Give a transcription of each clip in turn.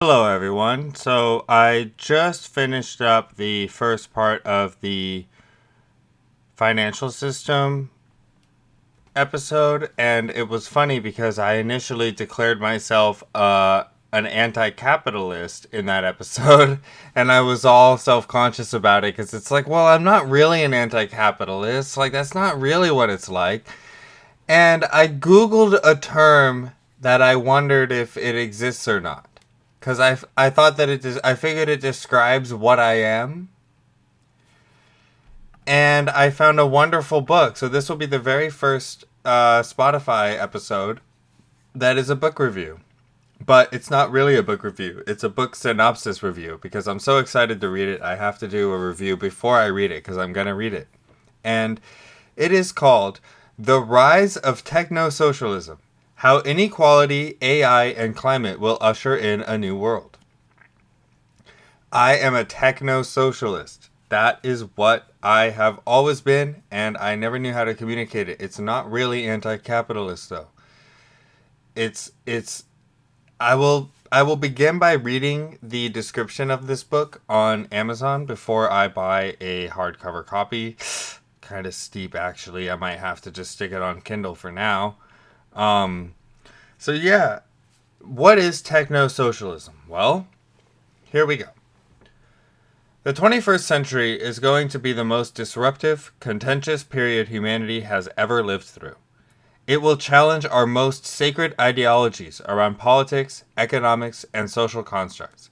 Hello, everyone. So I just finished up the first part of the financial system episode, and it was funny because I initially declared myself an anti-capitalist in that episode, and I was all self-conscious about it because it's like, well, I'm not really an anti-capitalist. Like, that's not really what it's like. And I Googled a term that I wondered if it exists or not. Because I thought that I figured it describes what I am. And I found a wonderful book. So this will be the very first Spotify episode that is a book review. But it's not really a book review. It's a book synopsis review because I'm so excited to read it. I have to do a review before I read it because I'm going to read it. And it is called The Rise of Technosocialism: How Inequality, AI, and Climate Will Usher in a New World. I am a techno-socialist. That is what I have always been, and I never knew how to communicate it. It's not really anti-capitalist though. It's I will begin by reading the description of this book on Amazon before I buy a hardcover copy. Kind of steep actually. I might have to just stick it on Kindle for now. Um so yeah, what is techno-socialism? Well, here we go. The 21st century is going to be the most disruptive, contentious period humanity has ever lived through. It will challenge our most sacred ideologies around politics, economics, and social constructs.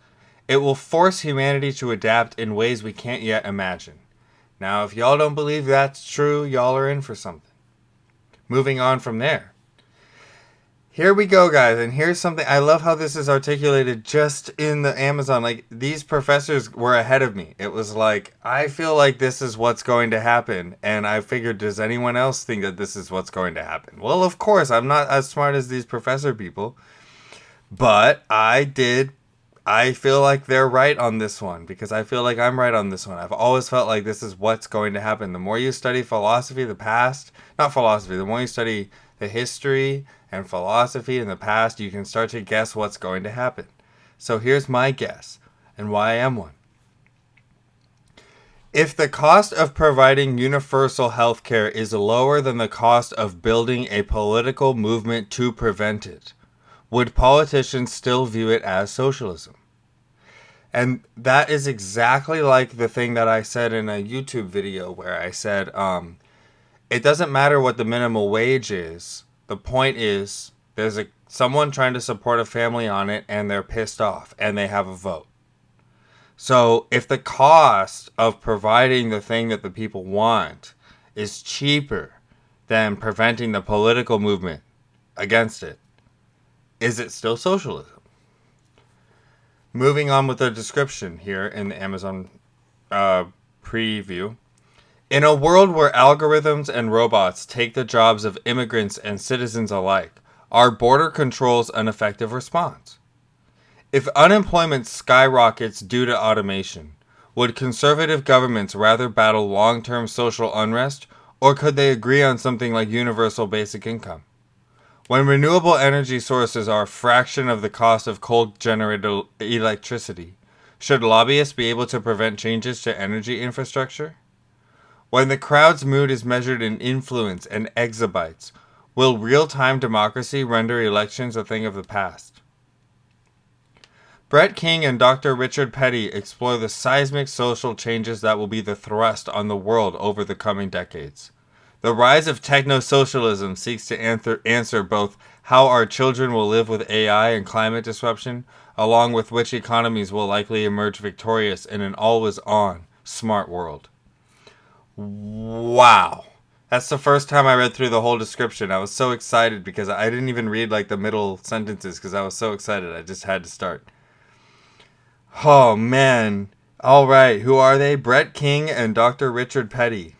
It will force humanity to adapt in ways we can't yet imagine. Now, if y'all don't believe that's true, y'all are in for something. Moving on from there. Here we go, guys, and here's something. I love how this is articulated just in the Amazon. Like, these professors were ahead of me. It was like, I feel like this is what's going to happen, and I figured, does anyone else think that this is what's going to happen? Well, of course, I'm not as smart as these professor people, but I feel like they're right on this one, because I feel like I'm right on this one. I've always felt like this is what's going to happen. The more you study philosophy, the more you study the history and philosophy in the past, you can start to guess what's going to happen. So here's my guess, and why I am one. If the cost of providing universal health care is lower than the cost of building a political movement to prevent it, would politicians still view it as socialism? And that is exactly like the thing that I said in a YouTube video where I said, it doesn't matter what the minimum wage is. The point is, there's someone trying to support a family on it, and they're pissed off, and they have a vote. So if the cost of providing the thing that the people want is cheaper than preventing the political movement against it, is it still socialism? Moving on with the description here in the Amazon preview. In a world where algorithms and robots take the jobs of immigrants and citizens alike, are border controls an effective response? If unemployment skyrockets due to automation, would conservative governments rather battle long-term social unrest, or could they agree on something like universal basic income? When renewable energy sources are a fraction of the cost of coal-generated electricity, should lobbyists be able to prevent changes to energy infrastructure? When the crowd's mood is measured in influence and exabytes, will real-time democracy render elections a thing of the past? Brett King and Dr. Richard Petty explore the seismic social changes that will be the thrust on the world over the coming decades. The rise of techno-socialism seeks to answer both how our children will live with AI and climate disruption, along with which economies will likely emerge victorious in an always-on, smart world. Wow. That's the first time I read through the whole description. I was so excited because I didn't even read like the middle sentences because I was so excited. I just had to start. Oh man. All right. Who are they? Brett King and Dr. Richard Petty.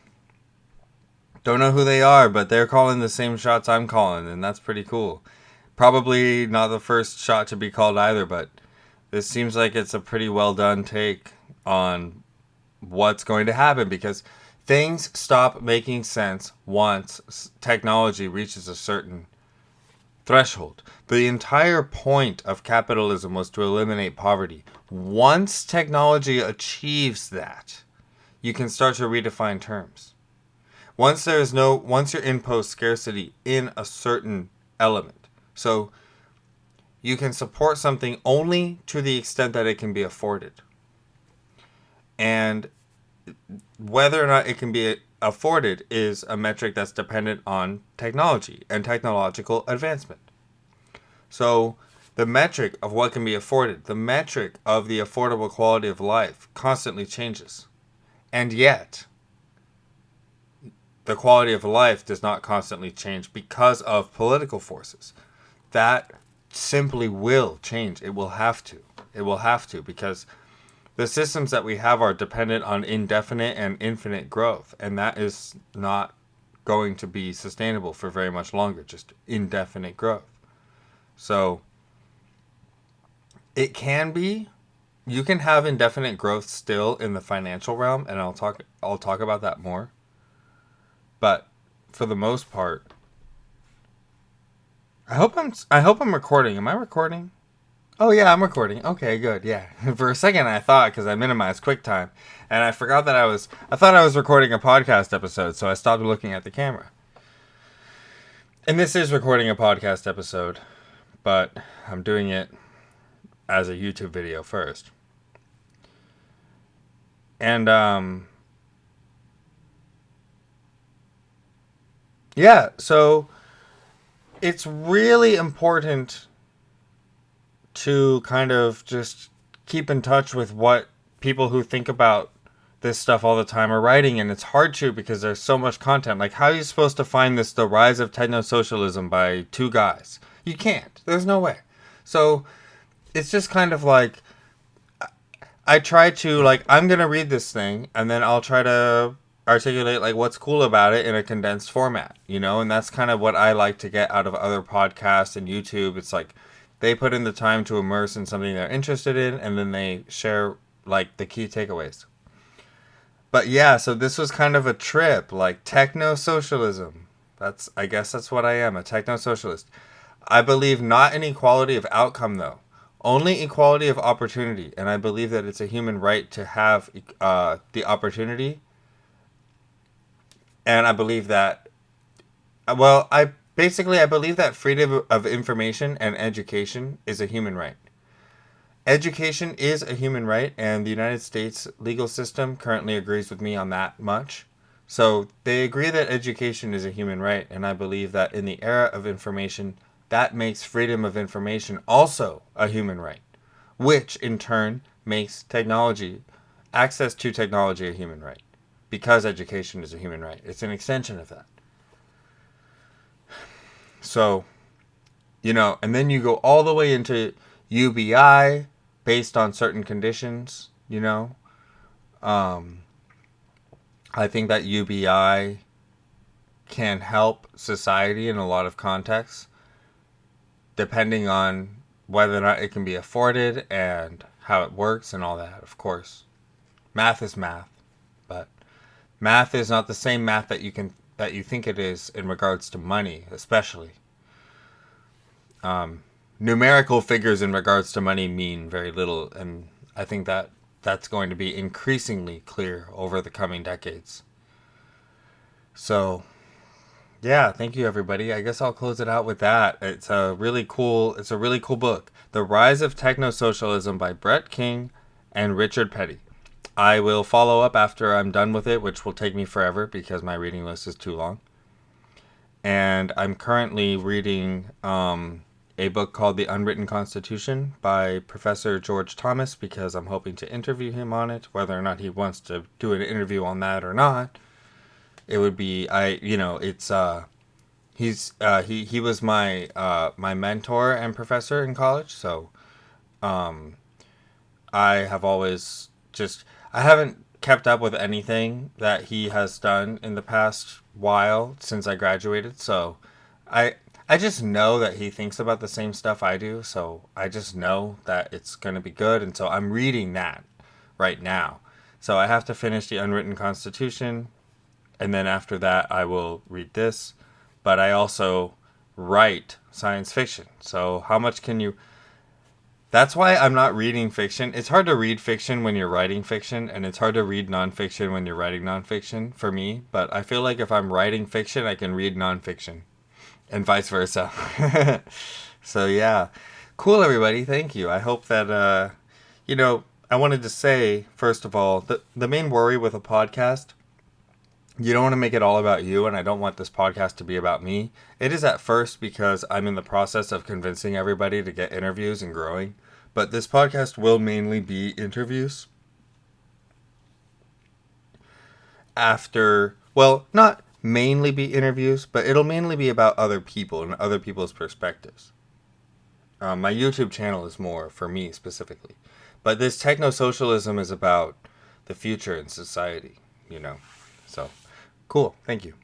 Don't know who they are, but they're calling the same shots I'm calling, and that's pretty cool. Probably not the first shot to be called either, but this seems like it's a pretty well done take on what's going to happen because things stop making sense once technology reaches a certain threshold. The entire point of capitalism was to eliminate poverty. Once technology achieves that, you can start to redefine terms. Once you're imposed scarcity in a certain element. So you can support something only to the extent that it can be afforded. And whether or not it can be afforded is a metric that's dependent on technology and technological advancement. So the metric of what can be afforded, the metric of the affordable quality of life constantly changes. And yet, the quality of life does not constantly change because of political forces. That simply will change. It will have to. It will have to, because the systems that we have are dependent on indefinite and infinite growth, and that is not going to be sustainable for very much longer, just indefinite growth. So it can be, you can have indefinite growth still in the financial realm, and I'll talk about that more. But for the most part, I hope I'm recording. Am I recording? Oh yeah, I'm recording. Okay, good. Yeah. For a second I thought, because I minimized QuickTime, and I forgot that I thought I was recording a podcast episode, so I stopped looking at the camera. And this is recording a podcast episode, but I'm doing it as a YouTube video first. And yeah, so it's really important to kind of just keep in touch with what people who think about this stuff all the time are writing, and it's hard to because there's so much content. Like, how are you supposed to find this, The Rise of Technosocialism by two guys? You can't. There's no way. So it's just kind of like, I try to, like, I'm going to read this thing, and then I'll try to articulate, like, what's cool about it in a condensed format, you know? And that's kind of what I like to get out of other podcasts and YouTube. It's like, they put in the time to immerse in something they're interested in, and then they share, like, the key takeaways. But yeah, so this was kind of a trip, like techno-socialism. I guess that's what I am, a techno-socialist. I believe not in equality of outcome, though. Only equality of opportunity. And I believe that it's a human right to have the opportunity. And I believe that, I believe that freedom of information and education is a human right. Education is a human right, and the United States legal system currently agrees with me on that much. So they agree that education is a human right, and I believe that in the era of information, that makes freedom of information also a human right, which in turn makes access to technology a human right, because education is a human right. It's an extension of that. So, and then you go all the way into UBI, based on certain conditions, I think that UBI can help society in a lot of contexts, depending on whether or not it can be afforded and how it works and all that, of course. Math is math, but math is not the same math that you think it is in regards to money, especially. Numerical figures in regards to money mean very little, and I think that that's going to be increasingly clear over the coming decades. So, yeah, thank you everybody. I guess I'll close it out with that. It's a really cool book. The Rise of Technosocialism by Brett King and Richard Petty. I will follow up after I'm done with it, which will take me forever because my reading list is too long. And I'm currently reading a book called The Unwritten Constitution by Professor George Thomas, because I'm hoping to interview him on it. Whether or not he wants to do an interview on that or not, it would be, he was my mentor and professor in college. So I have always I haven't kept up with anything that he has done in the past while since I graduated. So I just know that he thinks about the same stuff I do, so I just know that it's going to be good, and so I'm reading that right now. So I have to finish The Unwritten Constitution, and then after that I will read this. But I also write science fiction. So how much can you... That's why I'm not reading fiction. It's hard to read fiction when you're writing fiction, and it's hard to read nonfiction when you're writing nonfiction for me. But I feel like if I'm writing fiction, I can read nonfiction, and vice versa. So yeah, cool, everybody. Thank you. I hope that I wanted to say first of all the main worry with a podcast. You don't want to make it all about you, and I don't want this podcast to be about me. It is at first because I'm in the process of convincing everybody to get interviews and growing. But this podcast will mainly be interviews. Not mainly be interviews, but it'll mainly be about other people and other people's perspectives. My YouTube channel is more for me specifically. But this technosocialism is about the future in society, So, cool. Thank you.